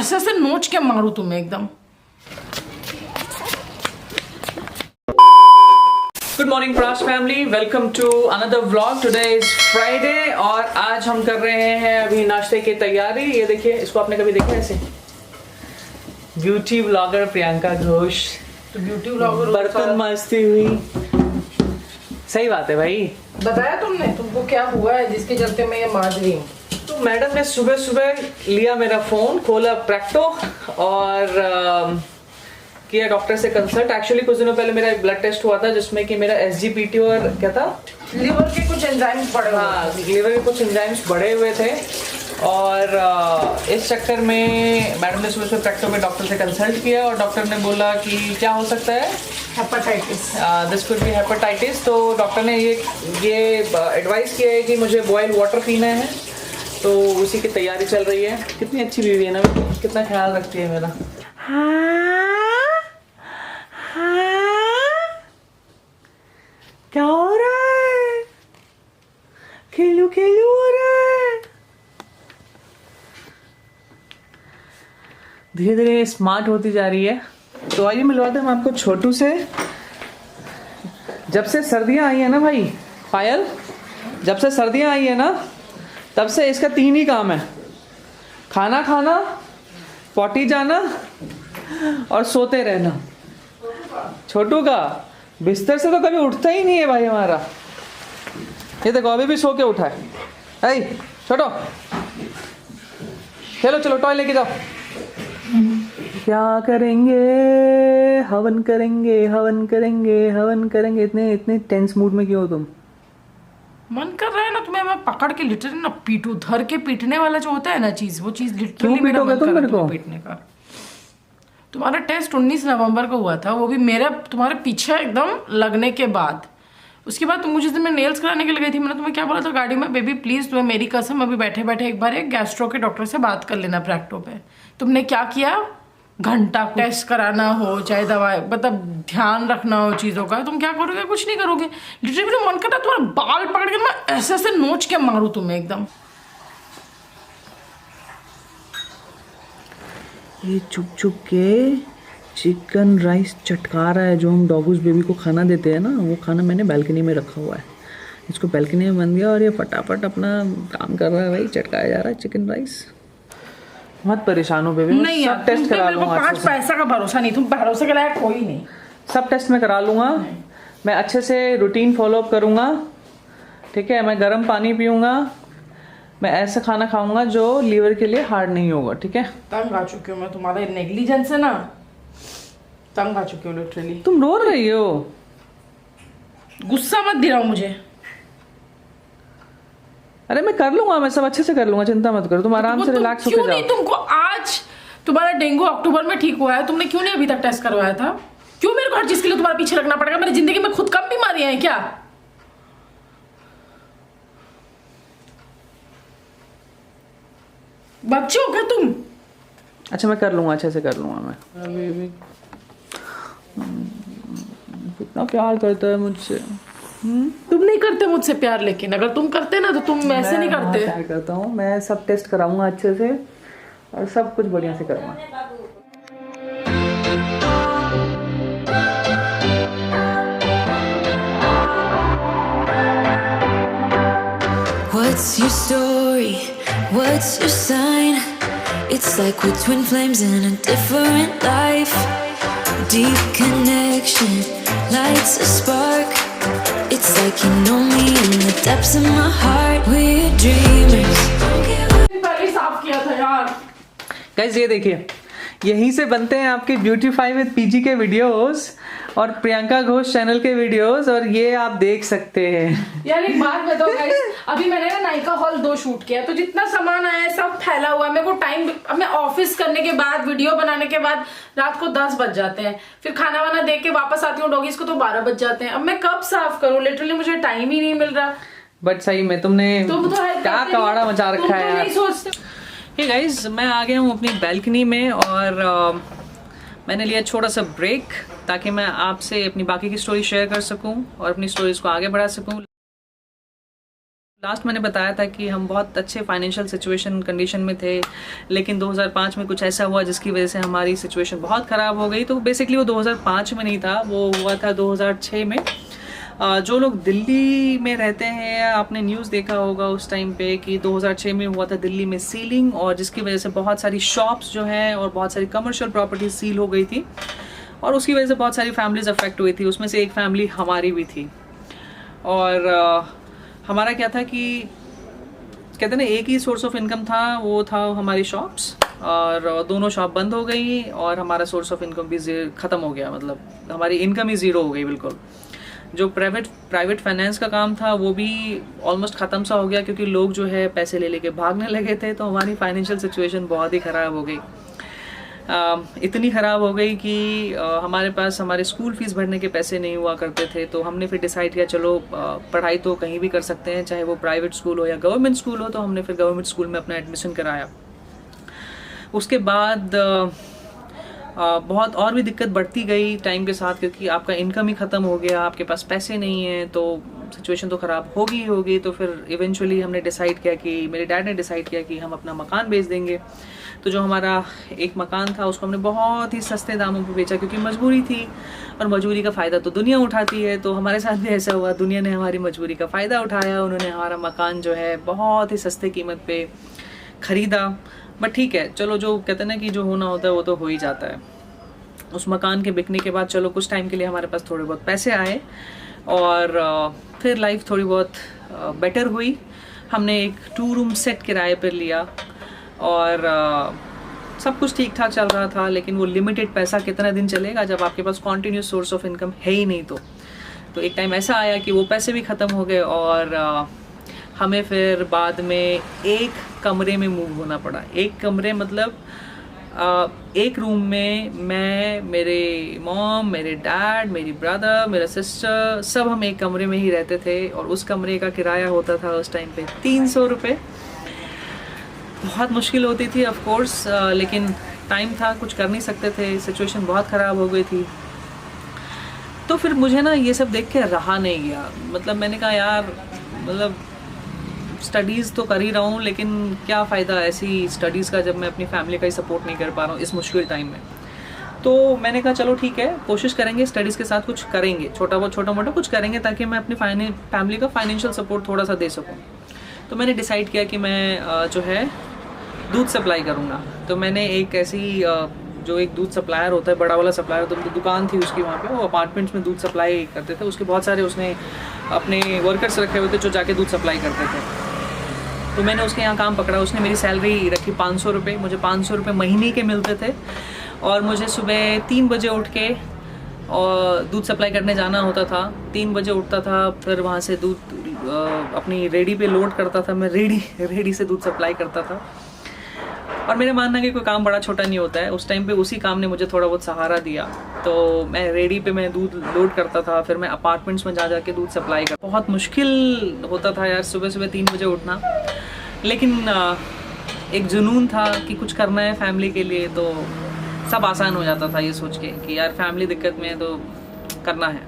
ऐसे ऐसे नोच के मारू तुम्हें एकदम। Good morning Prash family, welcome to another vlog. Today is Friday और आज हम कर रहे हैं अभी नाश्ते की तैयारी। ये देखिए, इसको आपने कभी देखा ऐसे? ब्यूटी व्लॉगर प्रियंका घोष, तो ब्यूटी व्लॉगर बर्तन मांजती हुई। सही बात है भाई। बताया तुमने तुमको क्या हुआ है जिसके चलते मैं ये मांज रही हूँ? तो मैडम ने सुबह सुबह लिया मेरा फोन, खोला प्रैक्टो और किया डॉक्टर से कंसल्ट। एक्चुअली कुछ दिनों पहले मेरा एक ब्लड टेस्ट हुआ था जिसमें कि मेरा SGPT और क्या था, लिवर के कुछ एंजाइम्स बढ़े हुए। हाँ, लिवर के कुछ एंजाइम्स बढ़े हुए थे और इस चक्कर में मैडम ने सुबह सुबह प्रैक्टो में डॉक्टर से कंसल्ट किया और डॉक्टर ने बोला कि क्या हो सकता है, hepatitis. This could be hepatitis. तो डॉक्टर ने ये एडवाइस किया है कि मुझे बॉइल्ड वाटर पीना है, तो उसी की तैयारी चल रही है। कितनी अच्छी बीवी है ना, कितना ख्याल रखती है मेरा। क्या हो रहा है? खेलू खेलू हो रहा है। धीरे धीरे स्मार्ट होती जा रही है। तो आइए मिलवाते हैं हम आपको छोटू से। जब से सर्दियां आई है ना भाई पायल, जब से सर्दियां आई है ना तब से इसका 3 ही काम है, खाना खाना, पॉटी जाना और सोते रहना। छोटू का बिस्तर से तो कभी उठता ही नहीं है भाई हमारा। ये देखो अभी भी सो के उठा है। ऐ छोटो, चलो चलो टॉय लेके जाओ। क्या करेंगे? हवन करेंगे, हवन करेंगे, हवन करेंगे। इतने इतने टेंस मूड में क्यों हो तुम? मन कर रहा है ना तुम्हें मैं पकड़ के लिटरली ना पीटू, धर के पीटने वाला जो होता है ना चीज, वो चीज लिटरली क्यों मेरा पीटोगे मन तुम कर रहा मेरे है को? तुम्हें पीटने का। तुम्हारा टेस्ट 19 नवंबर को हुआ था, वो भी मेरा तुम्हारे पीछे एकदम लगने के बाद। उसके बाद तुम, जिस दिन मैं नेल्स कराने के लिए गई थी, मैंने तुम्हें क्या बोला था गाड़ी में, बेबी प्लीज तुम्हें मेरी कसम अभी बैठे बैठे एक बार एक गैस्ट्रो के डॉक्टर से बात कर लेना प्रैक्टो पे। तुमने क्या किया? घंटा टेस्ट कराना हो चाहे दवा, मतलब ध्यान रखना हो चीजों का, तुम क्या करोगे? कुछ नहीं करोगे। लिटरली मेरा मन करता तुम्हारा बाल पकड़ के मैं ऐसे ऐसे नोच के मारू तुम्हें एकदम। ये चुप चुप के चिकन राइस चटका रहा है जो हम डॉगूस बेबी को खाना देते हैं ना, वो खाना मैंने बालकनी में रखा हुआ है। इसको बालकनी में बंद दिया और ये फटाफट अपना काम कर रहा है भाई, चटकाया जा रहा है चिकन राइस। मत परेशान हो बेबी, नहीं सब टेस्ट करा लूंगा। 5 पैसा का भरोसा नहीं, तुम भरोसे के लायक कोई नहीं। सब टेस्ट में करा लूंगा मैं, अच्छे से रूटीन फॉलो अप करूंगा, ठीक है? मैं गर्म पानी पीऊंगा, मैं ऐसा खाना खाऊंगा जो लीवर के लिए हार्ड नहीं होगा, ठीक है? तंग आ चुकी हूँ मैं तुम्हारे नेग्लिजेंस से ना, तंग आ चुकी हूँ लिटरली। तुम रो रही हो? गुस्सा मत दिलाओ मुझे। अरे मैं कर लूंगा, मैं सब अच्छे से कर लूंगा, चिंता मत करो। तुम आराम से रिलैक्स होकर जाओ। तुमको आज तुम्हारा डेंगू अक्टूबर में ठीक हुआ है, तुमने क्यों नहीं अभी तक टेस्ट करवाया था? क्यों मेरे को हर चीज के लिए तुम्हारा पीछे लगना पड़ेगा? मेरी जिंदगी में खुद कम बीमारियां हैं क्या? बच्चे हो क्या तुम? अच्छा मैं कर लूंगा, अच्छे से कर लूंगा मैं। अभी कितना प्यार करता है मुझसे। तुम नहीं करते मुझसे प्यार, लेकिन अगर तुम करते ना तो तुम ऐसे नहीं करते। प्यार करता हूँ मैं, सब टेस्ट कराऊंगा अच्छे से और सब कुछ बढ़िया से करूंगा। What's your story? What's your sign? It's like we're twin flames in a different life. Deep connection lights a spark. It's like you know me in the depths of my heart. We're dreamers. पहले ही साफ किया था यार। Guys ये देखिए, यहीं से बनते हैं आपके ब्यूटीफाई विद पीजी के वीडियोस और प्रियंका घोष चैनल के वीडियोस, और ये आप देख सकते हैं। यार एक बात बताओ गाइस, अभी मैंने ना नायका हॉल 2 शूट किया, तो जितना सामान आया है सब फैला हुआ है। मेरे को टाइम, अब मैं ऑफिस करने के बाद, वीडियो बनाने के बाद रात को 10 बज जाते हैं, फिर खाना वाना देख के वापस आती हूँ डॉगीज को तो 12 बज जाते हैं। अब मैं कब साफ करूँ? लिटरली मुझे टाइम ही नहीं मिल रहा। बट सही में तुम तो क्या कवाड़ा मचा रखा है यार। नहीं सोचते। हे गाइस, मैं आ गया हूँ अपनी बालकनी में और मैंने लिया छोटा सा ब्रेक ताकि मैं आपसे अपनी बाकी की स्टोरी शेयर कर सकूं और अपनी स्टोरीज को आगे बढ़ा सकूं। लास्ट मैंने बताया था कि हम बहुत अच्छे फाइनेंशियल सिचुएशन कंडीशन में थे, लेकिन 2005 में कुछ ऐसा हुआ जिसकी वजह से हमारी सिचुएशन बहुत ख़राब हो गई। तो बेसिकली वो 2005 में नहीं था, वो हुआ था 2006 में। जो लोग दिल्ली में रहते हैं, आपने न्यूज़ देखा होगा उस टाइम पे कि 2006 में हुआ था दिल्ली में सीलिंग, और जिसकी वजह से बहुत सारी शॉप्स जो हैं और बहुत सारी कमर्शियल प्रॉपर्टीज सील हो गई थी, और उसकी वजह से बहुत सारी फैमिलीज अफेक्ट हुई थी। उसमें से एक फैमिली हमारी भी थी। और हमारा क्या था कि कहते हैं ना, एक ही सोर्स ऑफ इनकम था, वो था हमारी शॉप्स, और दोनों शॉप बंद हो गई और हमारा सोर्स ऑफ इनकम भी ख़त्म हो गया। मतलब हमारी इनकम ही ज़ीरो हो गई बिल्कुल। जो प्राइवेट फाइनेंस का काम था वो भी ऑलमोस्ट ख़त्म सा हो गया, क्योंकि लोग जो है पैसे ले लेके भागने लगे थे। तो हमारी फाइनेंशियल सिचुएशन बहुत ही ख़राब हो गई। इतनी ख़राब हो गई कि हमारे पास हमारे स्कूल फीस भरने के पैसे नहीं हुआ करते थे। तो हमने फिर डिसाइड किया चलो पढ़ाई तो कहीं भी कर सकते हैं, चाहे वो प्राइवेट स्कूल हो या गवर्नमेंट स्कूल हो। तो हमने फिर गवर्नमेंट स्कूल में अपना एडमिशन कराया। उसके बाद बहुत और भी दिक्कत बढ़ती गई टाइम के साथ, क्योंकि आपका इनकम ही ख़त्म हो गया, आपके पास पैसे नहीं हैं, तो सिचुएशन तो ख़राब होगी। तो फिर इवेंचुअली हमने डिसाइड किया कि मेरे डैड ने डिसाइड किया कि हम अपना मकान बेच देंगे। तो जो हमारा एक मकान था उसको हमने बहुत ही सस्ते दामों पे बेचा, क्योंकि मजबूरी थी, और मजबूरी का फ़ायदा तो दुनिया उठाती है। तो हमारे साथ भी ऐसा हुआ, दुनिया ने हमारी मजबूरी का फ़ायदा उठाया। उन्होंने हमारा मकान जो है बहुत ही सस्ते कीमत पे ख़रीदा। बट ठीक है, चलो, जो कहते हैं ना कि जो होना होता है वो तो हो ही जाता है। उस मकान के बिकने के बाद चलो कुछ टाइम के लिए हमारे पास थोड़े बहुत पैसे आए, और फिर लाइफ थोड़ी बहुत बेटर हुई। हमने एक 2 रूम सेट किराए पर लिया, और सब कुछ ठीक ठाक चल रहा था। लेकिन वो लिमिटेड पैसा कितना दिन चलेगा जब आपके पास कॉन्टीन्यूस सोर्स ऑफ इनकम है ही नहीं। तो एक टाइम ऐसा आया कि वो पैसे भी ख़त्म हो गए, और हमें फिर बाद में एक कमरे में मूव होना पड़ा। एक कमरे मतलब एक रूम में मैं, मेरे मॉम, मेरे डैड, मेरी ब्रदर, मेरा सिस्टर, सब हम एक कमरे में ही रहते थे। और उस कमरे का किराया होता था उस टाइम पे 300 रुपये। बहुत मुश्किल होती थी ऑफ कोर्स, लेकिन टाइम था, कुछ कर नहीं सकते थे, सिचुएशन बहुत ख़राब हो गई थी। तो फिर मुझे ना ये सब देख के रहा नहीं गया। मतलब मैंने कहा यार, मतलब स्टडीज़ तो कर ही रहा हूँ, लेकिन क्या फ़ायदा ऐसी स्टडीज़ का जब मैं अपनी फैमिली का ही सपोर्ट नहीं कर पा रहा हूँ इस मुश्किल टाइम में। तो मैंने कहा चलो ठीक है, कोशिश करेंगे, स्टडीज़ के साथ कुछ करेंगे, छोटा मोटा कुछ करेंगे, ताकि मैं अपनी फैमिली का फाइनेंशियल सपोर्ट थोड़ा सा दे सकूँ। तो मैंने डिसाइड किया कि मैं जो है दूध सप्लाई करूँगा। तो मैंने एक ऐसी जो एक दूध सप्लायर होता है, बड़ा वाला सप्लायर, तो दुकान थी उसकी वहाँ पे, वो अपार्टमेंट्स में दूध सप्लाई करते थे। उसके बहुत सारे उसने अपने वर्कर्स रखे हुए थे जो जाके दूध सप्लाई करते थे। तो मैंने उसके यहाँ काम पकड़ा। उसने मेरी सैलरी रखी 500 रुपये। मुझे 500 रुपये महीने के मिलते थे, और मुझे सुबह 3 बजे उठ के और दूध सप्लाई करने जाना होता था। 3 बजे उठता था, फिर वहाँ से दूध अपनी रेडी पे लोड करता था। मैं रेडी से दूध सप्लाई करता था। और मेरा मानना है कि कोई काम बड़ा छोटा नहीं होता है। उस टाइम पे उसी काम ने मुझे थोड़ा बहुत सहारा दिया। तो मैं रेडी पे मैं दूध लोड करता था, फिर मैं अपार्टमेंट्स में जा के दूध सप्लाई करता। बहुत मुश्किल होता था यार सुबह 3 बजे उठना, लेकिन एक जुनून था कि कुछ करना है फैमिली के लिए। तो सब आसान हो जाता था ये सोच के कि यार फैमिली दिक्कत में है तो करना है।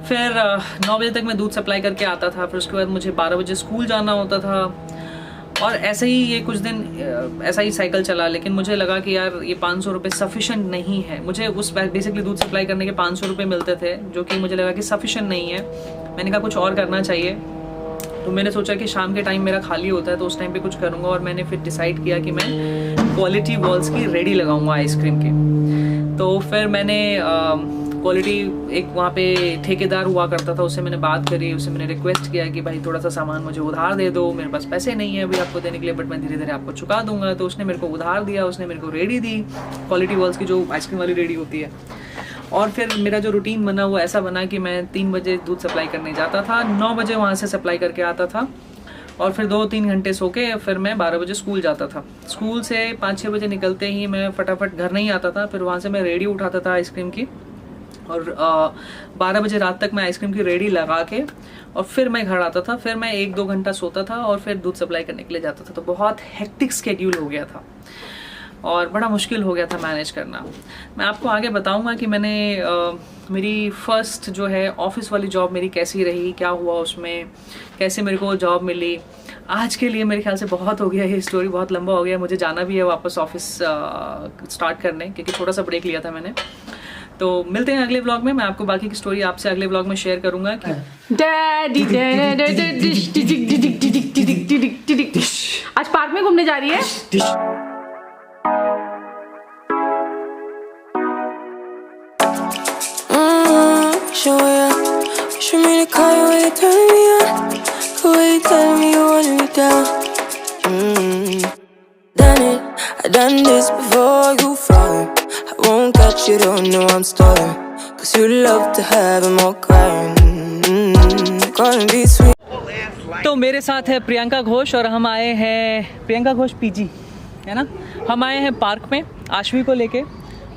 फिर 9 बजे तक मैं दूध सप्लाई करके आता था। फिर उसके बाद मुझे 12 बजे स्कूल जाना होता था, और ऐसे ही ये कुछ दिन ऐसा ही साइकिल चला। लेकिन मुझे लगा कि यार ये 500 रुपये सफिशेंट नहीं है। मुझे उस बेसिकली दूध सप्लाई करने के 500 रुपये मिलते थे, जो कि मुझे लगा कि सफिशेंट नहीं है। मैंने कहा कुछ और करना चाहिए। तो मैंने सोचा कि शाम के टाइम मेरा खाली होता है तो उस टाइम पे कुछ करूँगा। और मैंने फिर डिसाइड किया कि मैं क्वालिटी वॉल्स की रेडी लगाऊंगा आइसक्रीम के। तो फिर मैंने क्वालिटी एक वहाँ पे ठेकेदार हुआ करता था, उससे मैंने बात करी, उससे मैंने रिक्वेस्ट किया कि भाई थोड़ा सा सामान मुझे उधार दे दो, मेरे पास पैसे नहीं है अभी आपको देने के लिए, बट मैं धीरे धीरे आपको चुका दूंगा। तो उसने मेरे को उधार दिया, उसने मेरे को रेडी दी, क्वालिटी वॉल्स की जो आइसक्रीम वाली रेडी होती है। और फिर मेरा जो रूटीन बना वो ऐसा बना कि मैं 3 बजे दूध सप्लाई करने जाता था, 9 बजे वहाँ से सप्लाई करके आता था, और फिर 2-3 घंटे सो के फिर मैं 12 बजे स्कूल जाता था। स्कूल से 5-6 बजे निकलते ही मैं फटाफट घर नहीं आता था। फिर वहाँ से मैं रेडी उठाता था आइसक्रीम की, और 12 बजे रात तक मैं आइसक्रीम की रेडी लगा के और फिर मैं घर आता था। फिर मैं 1-2 घंटा सोता था और फिर दूध सप्लाई करने के लिए जाता था। तो बहुत हेक्टिक स्केड्यूल हो गया था। और बड़ा मुश्किल हो गया था मैनेज करना। मैं आपको आगे बताऊंगा कि मैंने मेरी फर्स्ट जो है ऑफिस वाली जॉब मेरी कैसी रही, क्या हुआ उसमें, कैसे मेरे को जॉब मिली। आज के लिए मेरे ख्याल से बहुत हो गया, ये स्टोरी बहुत लंबा हो गया, मुझे जाना भी है वापस ऑफिस स्टार्ट करने, क्योंकि थोड़ा सा ब्रेक लिया था मैंने। तो मिलते हैं अगले व्लॉग में, मैं आपको बाकी की स्टोरी आपसे अगले व्लॉग में शेयर करूंगा कि आज पार्क में घूमने जा रही है। Show me the call you when you turn me on. The way you tell me you want me down. Done it, I done this before you fall. I won't catch you, don't know I'm stalling. 'Cause you love to have them all crying. Gonna be sweet. तो मेरे साथ है प्रियंका घोष और हम आए हैं, Priyanka Ghosh PG है ना, हम आए हैं पार्क में आशवी को लेके।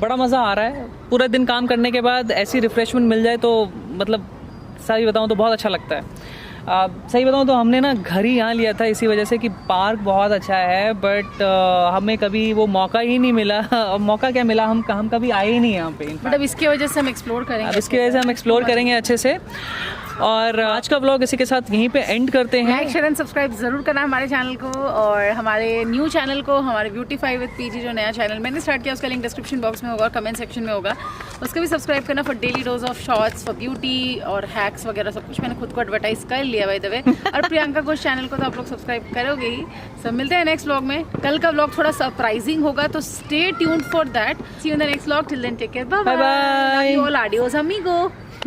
बड़ा मज़ा आ रहा है, पूरा दिन काम करने के बाद ऐसी रिफ़्रेशमेंट मिल जाए तो मतलब सही बताऊँ तो बहुत अच्छा लगता है। सही बताऊँ तो हमने ना घर ही यहाँ लिया था इसी वजह से कि पार्क बहुत अच्छा है, बट हमें कभी वो मौका ही नहीं मिला। मौका क्या मिला, हम कभी आए ही नहीं यहाँ पे। बट अब इसकी वजह से हम एक्सप्लोर करेंगे, अब इसकी वजह से हम एक्सप्लोर करेंगे अच्छे से। और आज का व्लॉग इसी के साथ यहीं पे एंड करते हैं। लाइक शेयर एंड सब्सक्राइब जरूर करना हमारे चैनल को, और हमारे न्यू चैनल को, हमारे ब्यूटीफाई विद पीजी जो नया चैनल मैंने स्टार्ट किया, उसका लिंक डिस्क्रिप्शन बॉक्स में होगा और कमेंट सेक्शन में होगा, उसका भी सब्सक्राइब करना for daily dose of shorts for beauty और हैक्स वगैरह सब कुछ मैंने खुद को एडवर्टाइज कर लिया बाय द वे। और प्रियंका घोष चैनल को तो आप लोग सब्सक्राइब करोगे ही। सब मिलते हैं नेक्स्ट व्लॉग में। कल का व्लॉग थोड़ा सरप्राइजिंग होगा, तो stay tuned for that. See you in the next vlog. Till then take care, bye bye. All आडियोस अमीगो।